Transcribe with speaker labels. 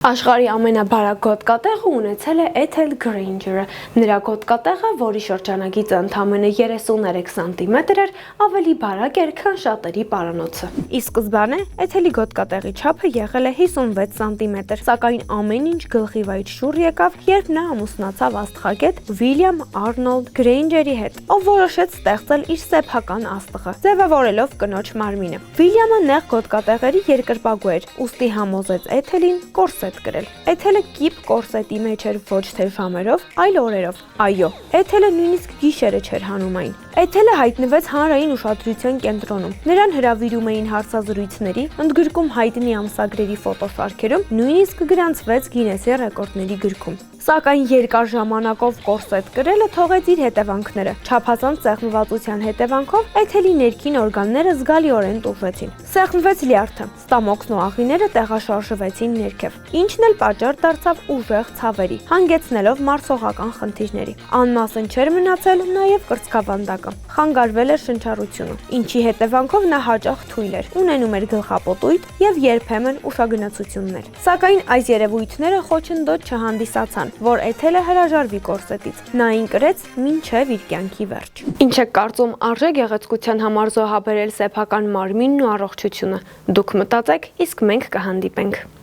Speaker 1: Աշխարհի ամենաբարակ գոտկատեղը ունեցել է Ethel Granger-ը։ Նրա գոտկատեղը, որի շրջանագիծը ընդամենը 33 սանտիմետր էր, ավելի բարակ էր, քան շատերի պարանոցը։ Ի սկզբանե Ethel-ի գոտկատեղի չափը եղել է 56 սանտիմետր, սակայն ամեն ինչ գլխի վայր շուռ եկավ, երբ նա ամուսնացավ աստղագետ William Arnold Granger-ի հետ, ով որոշեց ստեղծել իր սեփական աստղը, ձևավորելով կնոջ մարմինը։ William-ը նեղ գոտկատեղերի երկրպագու էր, ուստի համոզեց Ethel-ին կորսետ գրել։ Ethel-ը կիպ կորսետի մեջ էր ոչ թե ժամերով, այլ օրերով։ Այո, Ethel-ը նույնիսկ գիշերը չէր հանում այն։ Ethel-ը հայտնվեց հանրային ուշադրության կենտրոնում։ Նրան հրավիրում էին հարցազրույցների, ընդգրկում հայտնի ամսագրերի ֆոտոշարքերում, նույնիսկ գրանցվեց Գինեսի ռեկորդների գրքում։ Սակայն երկար ժամանակով կորսետ կրելը թողեց իր հետևանքները։ Չափազանց սեղմվածության հետևանքով Ethel-ի ներքին օրգանները զգալիորեն տուժեցին։ Սեղմվեց լյարդը, ստամոքսն ու աղիները տեղաշարժվեցին ներքև, ինչն էլ պատճառ դարձավ ուժեղ ցավերի, հանգեցնելով մարսողական խնդիրների։ Անմասն չէր մնացել նաև կրծքավանդակը, խանգարվել էր շնչառությունը, ինչի հետևանքով նա հաճախ թույլ էր, ունենում էր գլխապոտույտ եւ երբեմն ուշագնացություններ։ Սակայն այս երևույթները խոչընդոտ չհանդիսացան, որ Ethel-ը հրաժարվի կորսետից։ Նա այն կրեց մինչև իր կյանքի վերջ։ Ինչ եք կարծում, արժե գեղեցկության համար զոհաբերել սեփական մարմինն ու առողջությունը։ Դուք մտածեք, իսկ մենք կհանդիպենք։